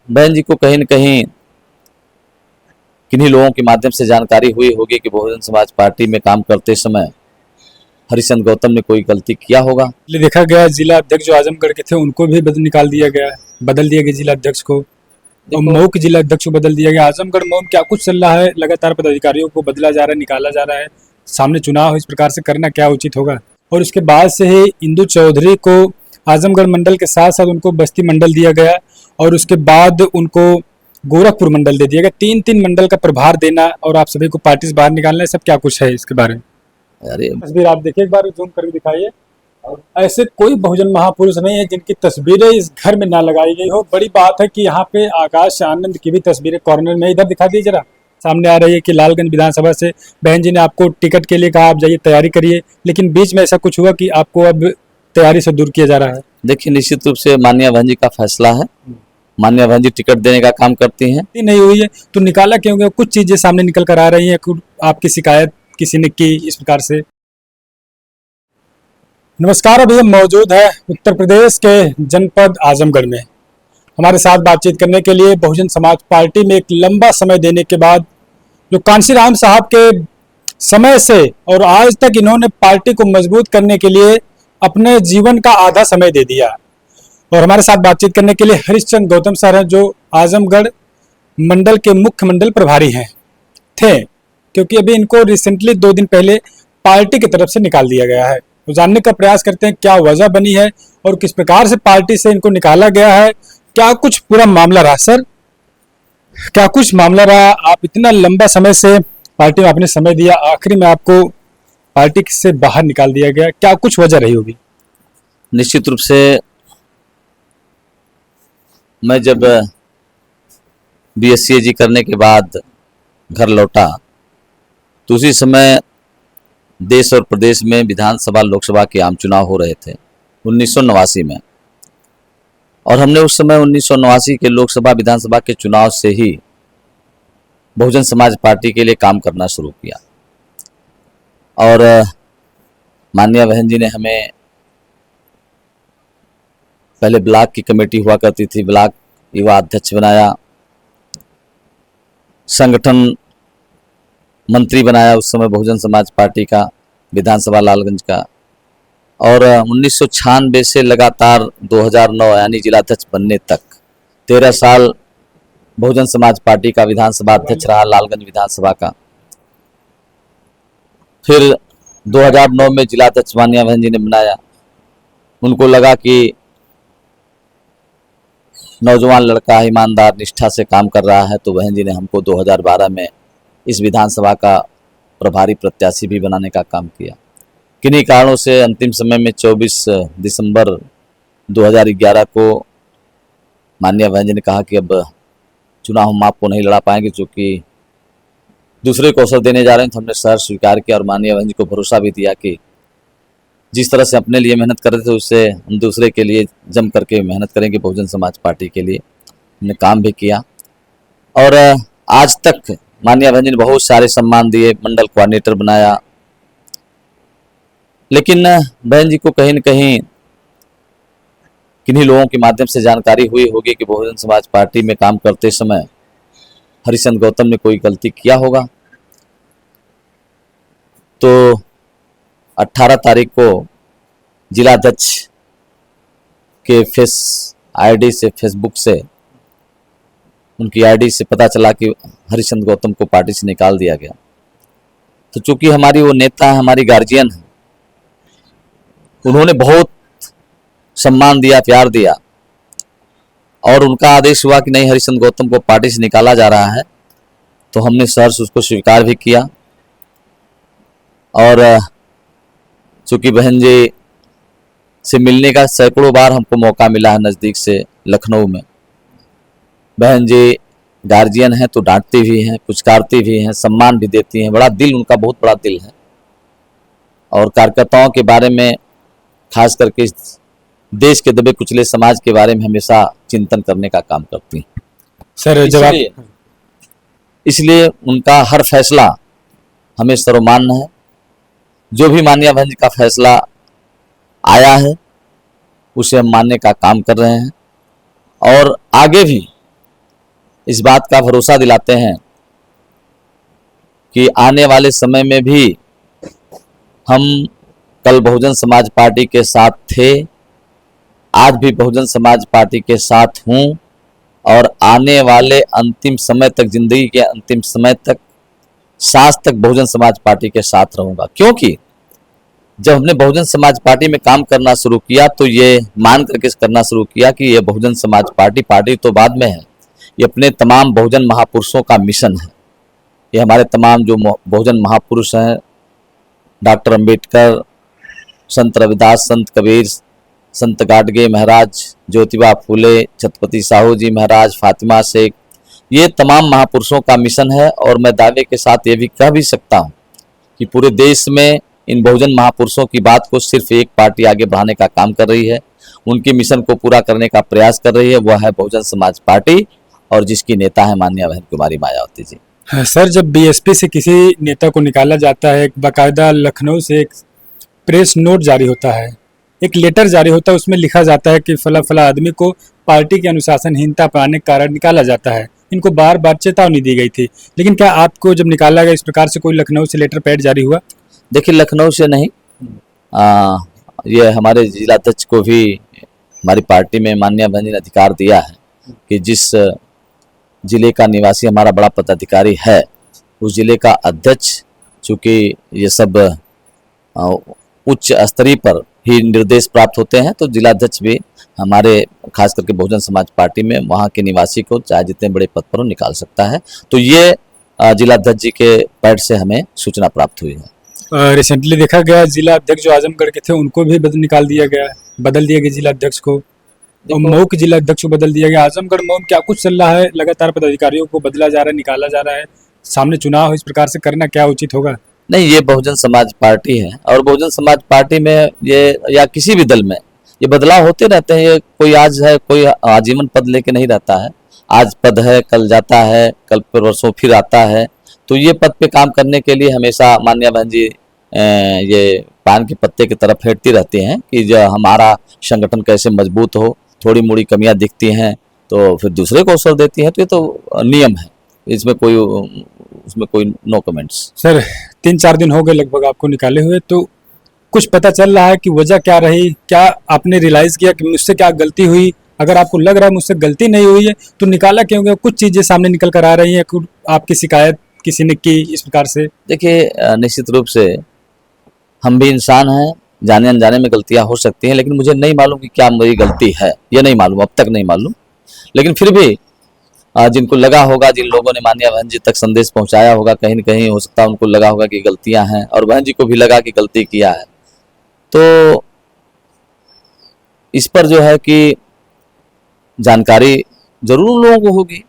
बहन जी को कहीं न कहीं किन्हीं लोगों के माध्यम से जानकारी हुई होगी कि बहुजन समाज पार्टी में काम करते समय हरिचंद गौतम ने कोई गलती किया होगा। देखा गया जिला अध्यक्ष जो आजमगढ़ के थे उनको भी निकाल दिया गया, बदल दिया गया जिला अध्यक्ष को, और मऊ के जिला अध्यक्ष को बदल दिया गया। आजमगढ़ मऊ में क्या कुछ चल रहा है, लगातार पदाधिकारियों को बदला जा रहा है, निकाला जा रहा है। सामने चुनाव इस प्रकार से करना क्या उचित होगा? और उसके बाद से ही इंदु चौधरी को आजमगढ़ मंडल के साथ साथ उनको बस्ती मंडल दिया गया और उसके बाद उनको गोरखपुर मंडल दे दिया गया। तीन तीन मंडल का प्रभार देना और आप सभी को पार्टी से बाहर निकालना, सब क्या कुछ है इसके बारे में? अरे तस्वीर आप देखिए, एक बार जूम करके दिखाइए। ऐसे कोई बहुजन महापुरुष नहीं है जिनकी तस्वीरें इस घर में ना लगाई गई हो। बड़ी बात है कि यहाँ पे आकाश आनंद की भी तस्वीरें कॉर्नर में इधर दिखा दीजिए, जरा सामने आ रही है कि लालगंज विधानसभा से बहन जी ने आपको टिकट के लिए कहा आप जाइए तैयारी करिए, लेकिन बीच में ऐसा कुछ हुआ कि आपको अब तैयारी से दूर किया जा रहा है। देखिए, निश्चित रूप से माननीय बहन जी का फैसला है। माननीय बहन जी टिकट देने का काम करती हैं। नहीं हुई है तो निकाला क्यों गया? कुछ चीजें सामने निकल कर आ रही है, आपकी शिकायत किसी ने की इस प्रकार से? नमस्कार, अभी हम मौजूद है उत्तर प्रदेश के जनपद आजमगढ़ में। हमारे साथ बातचीत करने के लिए बहुजन समाज पार्टी में एक लंबा समय देने के बाद जो कांशीराम साहब के समय से और आज तक इन्होंने पार्टी को मजबूत करने के लिए अपने जीवन का आधा समय दे दिया, और हमारे साथ बातचीत करने के लिए हरिचंद गौतम सर हैं जो आजमगढ़ मंडल के मुख्य मंडल प्रभारी हैं थे, क्योंकि अभी इनको रिसेंटली 2 दिन पहले पार्टी की तरफ से निकाल दिया गया है। तो जानने का प्रयास करते हैं क्या वजह बनी है और किस प्रकार से पार्टी से इनको निकाला गया है, क्या कुछ पूरा मामला रहा। सर, क्या कुछ मामला रहा? आप इतना लंबा समय से पार्टी में आपने समय दिया, आखिरी में आपको पार्टी से बाहर निकाल दिया गया, क्या कुछ वजह रही होगी? निश्चित रूप से मैं जब BSc करने के बाद घर लौटा तो उसी समय देश और प्रदेश में विधानसभा लोकसभा के आम चुनाव हो रहे थे 1989 में, और हमने उस समय 1989 के लोकसभा विधानसभा के चुनाव से ही बहुजन समाज पार्टी के लिए काम करना शुरू किया। और माननीय बहन जी ने हमें पहले ब्लॉक की कमेटी हुआ करती थी, ब्लॉक युवा अध्यक्ष बनाया, संगठन मंत्री बनाया उस समय बहुजन समाज पार्टी का विधानसभा लालगंज का, और 1996 से लगातार 2009 यानी जिलाध्यक्ष बनने तक 13 साल बहुजन समाज पार्टी का विधानसभा अध्यक्ष रहा लालगंज विधानसभा का। फिर 2009 में जिलाध्यक्ष माननीय बहन जी ने बनाया। उनको लगा कि नौजवान लड़का ईमानदार निष्ठा से काम कर रहा है, तो बहन जी ने हमको 2012 में इस विधानसभा का प्रभारी प्रत्याशी भी बनाने का काम किया। किन्हीं कारणों से अंतिम समय में 24 दिसंबर 2011 को माननीय बहन जी ने कहा कि अब चुनाव हम आपको नहीं लड़ा पाएंगे, क्योंकि दूसरे को अवसर देने जा रहे हैं। तो हमने सर स्वीकार किया और माननीय बहन जी को भरोसा भी दिया कि जिस तरह से अपने लिए मेहनत कर रहे थे उससे हम दूसरे के लिए जम करके मेहनत करेंगे। बहुजन समाज पार्टी के लिए हमने काम भी किया, और आज तक माननीय बहन जी ने बहुत सारे सम्मान दिए, मंडल कोऑर्डिनेटर बनाया। लेकिन बहन जी को कहीं न कहीं किन्हीं लोगों के माध्यम से जानकारी हुई होगी कि बहुजन समाज पार्टी में काम करते समय हरिचंद गौतम ने कोई गलती किया होगा। तो 18 तारीख को जिलाध्यक्ष के आईडी से, फेसबुक से, उनकी आईडी से पता चला कि हरिचंद गौतम को पार्टी से निकाल दिया गया। तो चूंकि हमारी वो नेता है, हमारी गार्जियन है, उन्होंने बहुत सम्मान दिया, प्यार दिया, और उनका आदेश हुआ कि नहीं, हरिचंद गौतम को पार्टी से निकाला जा रहा है। तो हमने सहर्ष उसको स्वीकार भी किया। और चूंकि बहन जी से मिलने का सैकड़ों बार हमको मौका मिला है नज़दीक से लखनऊ में। बहन जी गार्जियन हैं तो डांटती भी हैं, पुचकारती भी हैं, सम्मान भी देती हैं। बड़ा दिल, उनका बहुत बड़ा दिल है, और कार्यकर्ताओं के बारे में, खास करके देश के दबे कुचले समाज के बारे में हमेशा चिंतन करने का काम करती हैं। सर, जब इसलिए उनका हर फैसला हमें सर्वमान्य है। जो भी माननीय बहन जी का फैसला आया है उसे हम मानने का काम कर रहे हैं, और आगे भी इस बात का भरोसा दिलाते हैं कि आने वाले समय में भी हम कल बहुजन समाज पार्टी के साथ थे, आज भी बहुजन समाज पार्टी के साथ हूं और आने वाले अंतिम समय तक, जिंदगी के अंतिम समय तक, सांस तक बहुजन समाज पार्टी के साथ रहूंगा। क्योंकि जब हमने बहुजन समाज पार्टी में काम करना शुरू किया तो ये मान करके करना शुरू किया कि ये बहुजन समाज पार्टी तो बाद में है, ये अपने तमाम बहुजन महापुरुषों का मिशन है। ये हमारे तमाम जो बहुजन महापुरुष हैं, डॉक्टर अंबेडकर, संत रविदास, संत कबीर, संत गाडगे महाराज, ज्योतिबा फूले, छत्रपति साहू जी महाराज, फातिमा शेख, ये तमाम महापुरुषों का मिशन है। और मैं दावे के साथ ये भी कह भी सकता हूँ कि पूरे देश में इन बहुजन महापुरुषों की बात को सिर्फ एक पार्टी आगे बढ़ाने का काम कर रही है, उनके मिशन को पूरा करने का प्रयास कर रही है, वह है बहुजन समाज पार्टी, और जिसकी नेता है माननीय बहन कुमारी मायावती जी। सर, जब बीएसपी से किसी नेता को निकाला जाता है, बाकायदा लखनऊ से एक प्रेस नोट जारी होता है, एक लेटर जारी होता है, उसमें लिखा जाता है कि फला फला आदमी को पार्टी की अनुशासनहीनता अपनाने के कारण निकाला जाता है। इनको बार बार चेतावनी दी गई थी, लेकिन क्या आपको जब निकाला गया इस प्रकार से कोई लखनऊ से लेटर पैड जारी हुआ? देखिए, लखनऊ से नहीं, ये हमारे जिलाध्यक्ष को भी हमारी पार्टी में माननीय बहन जी ने अधिकार दिया है कि जिस जिले का निवासी हमारा बड़ा पदाधिकारी है, उस जिले का अध्यक्ष, चूँकि ये सब उच्च स्तरीय पर ही निर्देश प्राप्त होते हैं, तो जिलाध्यक्ष भी हमारे खास करके बहुजन समाज पार्टी में वहाँ के निवासी को चाहे जितने बड़े पद पर हो निकाल सकता है। तो ये जिलाध्यक्ष जी के पैड से हमें सूचना प्राप्त हुई है। रिसेंटली देखा गया जिला अध्यक्ष जो आजमगढ़ के थे उनको भी निकाल दिया गया, बदल दिया गया जिला अध्यक्ष को, और मऊ के जिला अध्यक्ष को बदल दिया गया। आजमगढ़ मऊ में क्या कुछ चल रहा है? लगातार पदाधिकारियों को बदला जा रहा है, निकाला जा रहा है, सामने चुनाव है, इस प्रकार से करना क्या उचित होगा? नहीं, ये बहुजन समाज पार्टी है और बहुजन समाज पार्टी में ये या किसी भी दल में ये बदलाव होते रहते हैं। ये कोई आज है, कोई आजीवन पद लेके नहीं रहता है। आज पद है, कल जाता है, कल पर वर्षों फिर आता है। तो ये पद पे काम करने के लिए हमेशा माननीय बहन जी ये पान के पत्ते की तरफ फेंटती रहती हैं कि जो हमारा संगठन कैसे मजबूत हो, थोड़ी मोड़ी कमियां दिखती हैं तो फिर दूसरे को अवसर देती हैं। तो ये तो नियम है, इसमें कोई नो कमेंट्स। सर, 3-4 दिन हो गए लगभग आपको निकाले हुए, तो कुछ पता चल रहा है कि वजह क्या रही? क्या आपने रियलाइज किया कि मुझसे क्या गलती हुई? अगर आपको लग रहा है मुझसे गलती नहीं हुई है तो निकाला क्यों गया? कुछ चीजें सामने निकल कर आ रही हैं, आपकी शिकायत किसी ने की इस प्रकार से? देखिए, निश्चित रूप से हम भी इंसान हैं, जाने अनजाने में गलतियां हो सकती हैं, लेकिन मुझे नहीं मालूम कि क्या मेरी गलती है, ये नहीं मालूम, अब तक नहीं मालूम। लेकिन फिर भी जिनको लगा होगा, जिन लोगों ने माननीय बहन जी तक संदेश पहुंचाया होगा, कहीं न कहीं हो सकता है उनको लगा होगा कि गलतियां हैं और बहन जी को भी लगा कि गलती किया है। तो इस पर जो है कि जानकारी जरूर उन लोगों को होगी,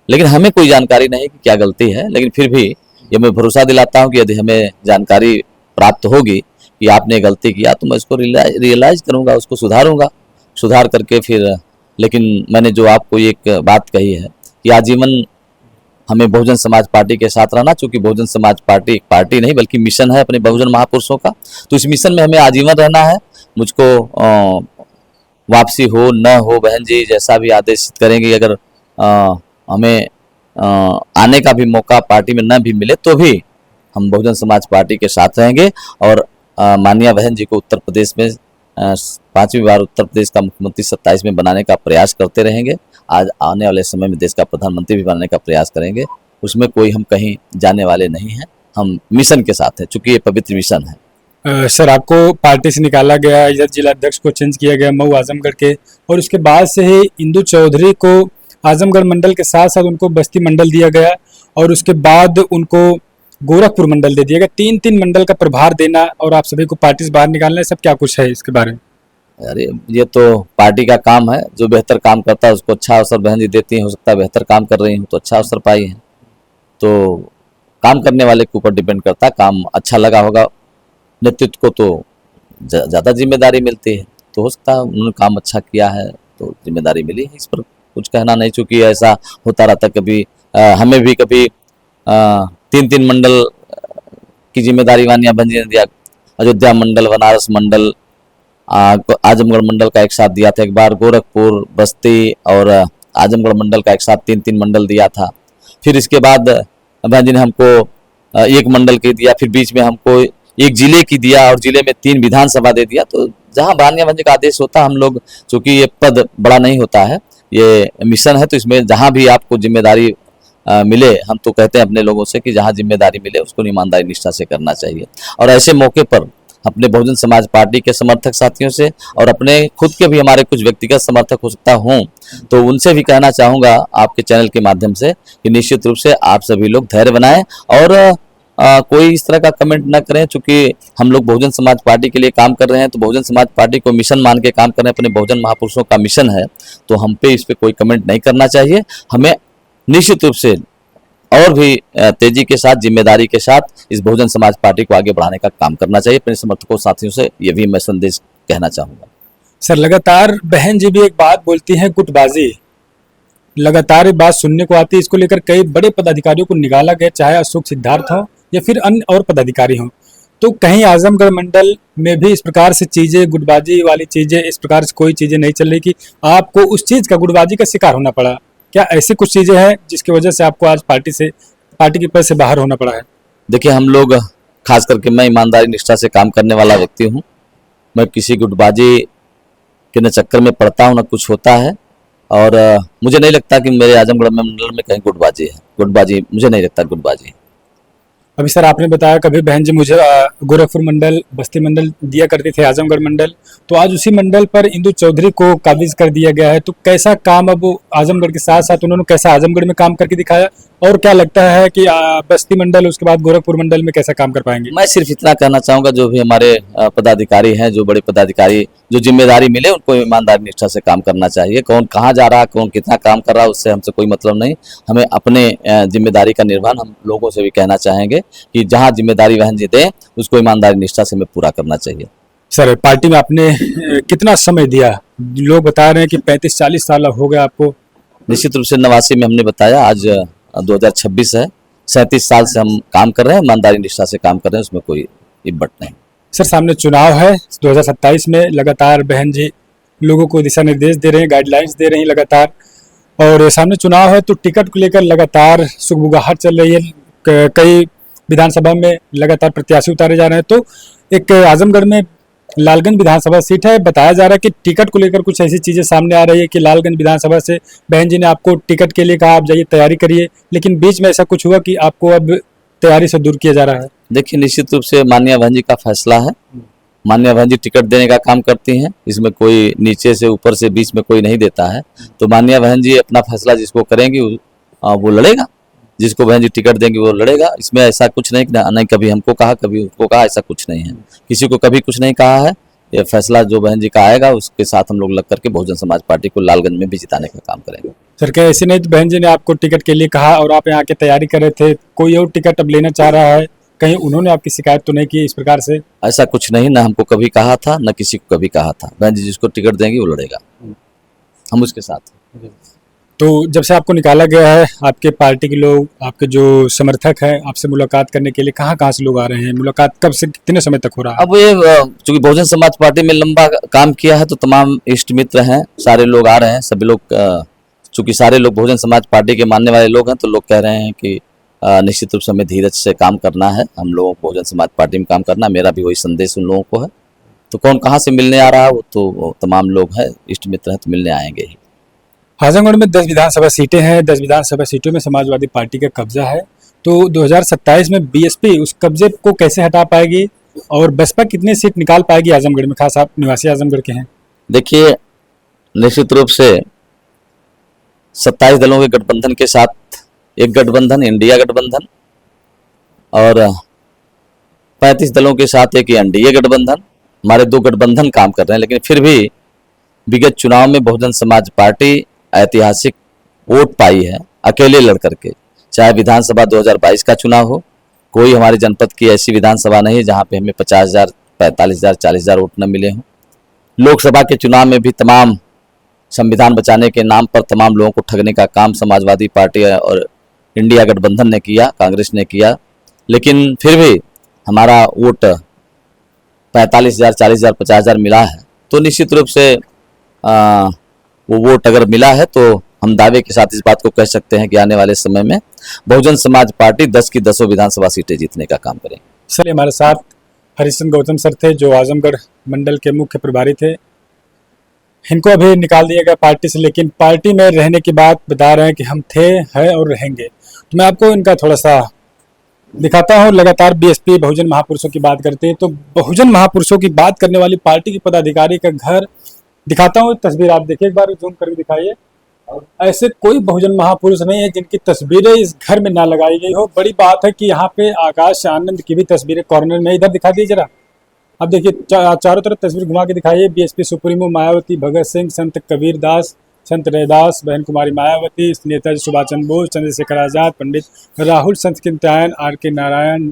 लेकिन हमें कोई जानकारी नहीं कि क्या गलती है। लेकिन फिर भी ये मैं भरोसा दिलाता हूँ कि यदि हमें जानकारी प्राप्त होगी कि आपने गलती किया तो मैं इसको रियलाइज करूँगा, उसको सुधारूँगा, सुधार करके फिर। लेकिन मैंने जो आपको एक बात कही है कि आजीवन हमें बहुजन समाज पार्टी के साथ रहना, चूंकि बहुजन समाज पार्टी एक पार्टी नहीं बल्कि मिशन है अपने बहुजन महापुरुषों का, तो इस मिशन में हमें आजीवन रहना है। मुझको वापसी हो न हो, बहन जी जैसा भी आदेशित करेंगे, अगर हमें आने का भी मौका पार्टी में न भी मिले तो भी हम बहुजन समाज पार्टी के साथ रहेंगे और माननीय बहन जी को उत्तर प्रदेश में 5वीं बार उत्तर प्रदेश का मुख्यमंत्री 27 में बनाने का प्रयास करते रहेंगे। आज आने वाले समय में देश का प्रधानमंत्री भी बनाने का प्रयास करेंगे। उसमें कोई हम कहीं जाने वाले नहीं हैं, हम मिशन के साथ हैं, चूंकि ये पवित्र मिशन है। सर, आपको पार्टी से निकाला गया, इधर जिला अध्यक्ष को चेंज किया गया मऊ आजमगढ़ के, और उसके बाद से ही इंदु चौधरी को आजमगढ़ मंडल के साथ साथ उनको बस्ती मंडल दिया गया और उसके बाद उनको गोरखपुर मंडल दे दिया गया। 3-3 मंडल का प्रभार देना और आप सभी को पार्टी से बाहर निकालना, सब क्या कुछ है इसके बारे में? अरे ये तो पार्टी का काम है, जो बेहतर काम करता है उसको अच्छा अवसर बहन जी देती हैं। हो सकता है बेहतर काम कर रही हूँ तो अच्छा अवसर पाई हैं, तो काम करने वाले के ऊपर डिपेंड करता है। काम अच्छा लगा होगा, नेतृत्व को तो ज़्यादा जिम्मेदारी मिलती है, तो हो सकता है उन्होंने काम अच्छा किया है तो जिम्मेदारी मिली है। इस पर कुछ कहना नहीं, चूँकि ऐसा होता रहता। कभी हमें भी कभी 3-3 मंडल की जिम्मेदारी माननीय बहन जी ने दिया, अयोध्या मंडल, बनारस मंडल, आजमगढ़ मंडल का एक साथ दिया था, एक बार गोरखपुर, बस्ती और आजमगढ़ मंडल का एक साथ 3-3 मंडल दिया था। फिर इसके बाद बहन जी ने हमको एक मंडल के दिया, फिर बीच में हमको एक जिले की दिया और जिले में 3 विधानसभा दे दिया। तो जहां माननीय बहन जी का आदेश होता, हम लोग, चूंकि ये पद बड़ा नहीं होता है, ये मिशन है, तो इसमें जहां भी आपको जिम्मेदारी मिले, हम तो कहते हैं अपने लोगों से कि जहां जिम्मेदारी मिले उसको ईमानदारी निष्ठा से करना चाहिए। और ऐसे मौके पर अपने बहुजन समाज पार्टी के समर्थक साथियों से और अपने खुद के भी हमारे कुछ व्यक्तिगत समर्थक हो सकता हूं, तो उनसे भी कहना चाहूंगा आपके चैनल के माध्यम से कि निश्चित रूप से आप सभी लोग धैर्य बनाएं और कोई इस तरह का कमेंट ना करें। चूंकि हम लोग बहुजन समाज पार्टी के लिए काम कर रहे हैं, तो बहुजन समाज पार्टी को मिशन मान के काम कर रहे हैं, अपने बहुजन महापुरुषों का मिशन है, तो हम पे इस पे कोई कमेंट नहीं करना चाहिए। हमें निश्चित रूप से और भी तेजी के साथ, जिम्मेदारी के साथ इस बहुजन समाज पार्टी को आगे बढ़ाने का काम करना चाहिए। अपने समर्थकों साथियों से ये भी मैं संदेश कहना चाहूंगा। सर, लगातार बहन जी भी एक बात बोलती हैं, गुटबाजी लगातार ये बात सुनने को आती है। इसको लेकर कई बड़े पदाधिकारियों को निकाला गया, चाहे अशोक सिद्धार्थ हो या फिर अन्य और पदाधिकारी हों। तो कहीं आजमगढ़ मंडल में भी इस प्रकार से चीजें, गुटबाजी वाली चीजें, इस प्रकार से कोई चीजें नहीं चल रही कि आपको उस चीज का, गुटबाजी का शिकार होना पड़ा? क्या ऐसी कुछ चीजें हैं जिसकी वजह से आपको आज पार्टी के पद से बाहर होना पड़ा है? देखिए, हम लोग, खास करके मैं ईमानदारी निष्ठा से काम करने वाला व्यक्ति हूँ। मैं किसी गुटबाजी के न चक्कर में पड़ता हूँ, न कुछ होता है। और मुझे नहीं लगता कि मेरे आजमगढ़ मंडल में कहीं गुटबाजी है। गुटबाजी मुझे नहीं लगता गुटबाजी है। अभी सर आपने बताया कभी बहन जी मुझे गोरखपुर मंडल, बस्ती मंडल दिया करते थे, आजमगढ़ मंडल, तो आज उसी मंडल पर इंदु चौधरी को काबिज कर दिया गया है। तो कैसा काम अब आजमगढ़ के साथ साथ उन्होंने कैसा आजमगढ़ में काम करके दिखाया, और क्या लगता है कि बस्ती मंडल, उसके बाद गोरखपुर मंडल में कैसा काम कर पाएंगे? मैं सिर्फ इतना कहना चाहूंगा, जो भी हमारे पदाधिकारी हैं, जो बड़े पदाधिकारी, जो जिम्मेदारी मिले उनको ईमानदारी निष्ठा से काम करना चाहिए। कौन कहाँ जा रहा है, कौन कितना काम कर रहा है, उससे हमसे कोई मतलब नहीं। हमें अपने जिम्मेदारी का निर्वहन हम लोगों से भी कहना चाहेंगे कि जहाँ जिम्मेदारी बहन जी दें, उसको ईमानदारी निष्ठा से हमें पूरा करना चाहिए। सर, पार्टी में आपने कितना समय दिया? लोग बता रहे हैं कि 35-40 साल हो गया आपको। निश्चित रूप से 89 में हमने बताया, आज 2026 है, 37 साल से हम काम कर रहे हैं, ईमानदारी निष्ठा से काम कर रहे हैं, उसमें कोई इब्बत नहीं। सर, सामने चुनाव है 2027 में, लगातार बहन जी लोगों को दिशा निर्देश दे रहे हैं, गाइडलाइंस दे रही हैं लगातार, और सामने चुनाव है तो टिकट को लेकर लगातार सुगबुगाहट चल रही है। कई विधानसभा में लगातार प्रत्याशी उतारे जा रहे हैं। तो एक आजमगढ़ में लालगंज विधानसभा सीट है, बताया जा रहा है कि टिकट को लेकर कुछ ऐसी चीजें सामने आ रही है कि लालगंज विधानसभा से बहन जी ने आपको टिकट के लिए कहा आप जाइए तैयारी करिए, लेकिन बीच में ऐसा कुछ हुआ कि आपको अब तैयारी से दूर किया जा रहा है? देखिए, निश्चित रूप से माननीय बहन जी का फैसला है। माननीय बहन जी टिकट देने का काम करती हैं, इसमें कोई नीचे से, ऊपर से, बीच में कोई नहीं देता है। तो माननीय बहन जी अपना फैसला जिसको करेंगी वो लड़ेगा, जिसको बहन जी टिकट देंगे वो लड़ेगा। इसमें ऐसा कुछ नहीं, नहीं कभी हमको कहा, कभी उसको कहा, ऐसा कुछ नहीं है। किसी को कभी कुछ नहीं कहा है। ये फैसला जो बहन जी का आएगा, उसके साथ हम लोग लग करके बहुजन समाज पार्टी को लालगंज में भी जिताने का काम करेंगे। सर, क्या ऐसे नहीं तो बहन जी ने आपको टिकट के लिए कहा और आप यहाँ की तैयारी कर रहे थे, कोई और टिकट अब लेना चाह रहा है, कहीं उन्होंने आपकी शिकायत तो नहीं की इस प्रकार से? ऐसा कुछ नहीं, ना हमको कभी कहा था, ना किसी को कभी कहा था। बहन जी जिसको टिकट देंगी वो लड़ेगा, हम उसके साथ। तो जब से आपको निकाला गया है, आपके पार्टी के लोग, आपके जो समर्थक हैं, आपसे मुलाकात करने के लिए कहाँ से लोग आ रहे हैं? मुलाकात कब से कितने समय तक हो रहा है? अब ये चूंकि बहुजन समाज पार्टी में लंबा काम किया है, तो तमाम इष्ट मित्र हैं, सारे लोग आ रहे हैं। सभी लोग, चूंकि सारे लोग बहुजन समाज पार्टी के मानने वाले लोग हैं, तो लोग कह रहे हैं कि निश्चित रूप से हमें धीरज से काम करना है, हम लोगों को बहुजन समाज पार्टी में काम करना। मेरा भी वही संदेश उन लोगों को है। तो कौन कहाँ से मिलने आ रहा है, वो तो तमाम लोग हैं, इष्ट मित्र हैं, तो मिलने आएंगे ही। आजमगढ़ में 10 विधानसभा सीटें हैं, 10 विधानसभा सीटों में समाजवादी पार्टी का कब्जा है। तो 2027 में बीएसपी उस कब्जे को कैसे हटा पाएगी, और बसपा कितनी सीट निकाल पाएगी आजमगढ़ में? खास आप निवासी आजमगढ़ के हैं। देखिए, निश्चित रूप से 27 दलों के गठबंधन के साथ एक गठबंधन, इंडिया गठबंधन, और 35 दलों के साथ एक एनडीए गठबंधन, हमारे 2 गठबंधन काम कर रहे हैं। लेकिन फिर भी विगत चुनाव में बहुजन समाज पार्टी ऐतिहासिक वोट पाई है अकेले लड़ करके। चाहे विधानसभा 2022 का चुनाव हो, कोई हमारे जनपद की ऐसी विधानसभा नहीं है जहां पे हमें 50,000, 45,000, 40,000 वोट न मिले हों। लोकसभा के चुनाव में भी तमाम संविधान बचाने के नाम पर तमाम लोगों को ठगने का काम समाजवादी पार्टी और इंडिया गठबंधन ने किया, कांग्रेस ने किया। लेकिन फिर भी हमारा वोट 45,000, 40,000, 50,000 मिला है। तो निश्चित रूप से वो वोट अगर मिला है तो हम दावे के साथ इस बात को कह सकते हैं कि आने वाले समय में बहुजन समाज पार्टी 10 की 10 विधानसभा सीटें जीतने का काम करेंगे। सर हमारे साथ हरिश्चंद्र गौतम सर थे जो आजमगढ़ मंडल के मुख्य प्रभारी थे। इनको अभी निकाल दिया गया पार्टी से, लेकिन पार्टी में रहने की बात बता रहे हैं कि हम थे, हैं और रहेंगे। तो मैं आपको इनका थोड़ा सा दिखाता हूँ। लगातार बीएसपी बहुजन महापुरुषों की बात करते हैं, तो बहुजन महापुरुषों की बात करने वाली पार्टी के पदाधिकारी का घर दिखाता हूँ। तस्वीर आप देखिए, एक बार जूम करके दिखाइए। ऐसे कोई बहुजन महापुरुष नहीं है जिनकी तस्वीरें इस घर में ना लगाई गई हो। बड़ी बात है कि यहाँ पे आकाश आनंद की भी तस्वीरें कॉर्नर में, इधर दिखा दीजिए जरा। अब देखिए चारों तरफ तस्वीर घुमा के दिखाइए। बीएसपी सुप्रीमो मायावती, भगत सिंह, संत कबीर दास, संत रैदास, बहन कुमारी मायावती, नेताजी सुभाष चंद्र बोस, चंद्रशेखर आजाद, पंडित राहुल सत्यनारायण, आर.के. नारायण,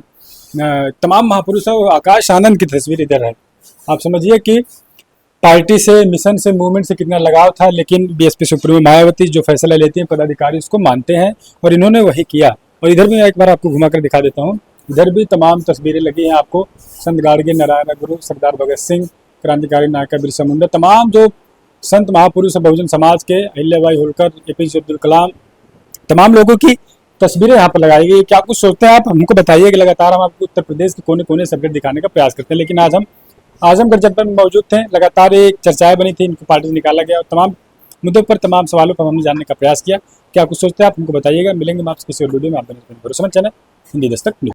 तमाम महापुरुष और आकाश आनंद की तस्वीर इधर है। आप समझिए कि पार्टी से, मिशन से, मूवमेंट से कितना लगाव था, लेकिन बीएसपी सुप्रीमो मायावती जो फैसला लेती हैं पदाधिकारी उसको मानते हैं और इन्होंने वही किया। और इधर भी मैं एक बार आपको घुमा कर दिखा देता हूँ। इधर भी तमाम तस्वीरें लगी हैं आपको। संत गाड़गे नारायण गुरु, सरदार भगत सिंह, क्रांतिकारी नायक बिरसा मुंडा, तमाम जो संत महापुरुष बहुजन समाज के, अहिल्याबाई होलकर, एपीजे अब्दुल कलाम, तमाम लोगों की तस्वीरें यहाँ पर लगाई गई। क्या कुछ सोचते हैं आप, हमको बताइए। कि लगातार हम आपको उत्तर प्रदेश के कोने कोने सब दिखाने का प्रयास करते हैं, लेकिन आज हम आजमगढ़ जनपद में मौजूद थे। लगातार एक चर्चाएं बनी थी, इनको पार्टी से निकाला गया और तमाम मुद्दों पर, तमाम सवालों पर हमने जानने का प्रयास किया। क्या कुछ सोचते हैं आप, हमको बताइएगा। मिलेंगे हम आपसे किसी और वीडियो में। आप भरोसेमंद चैनल हिंदी दस्तक न्यूज।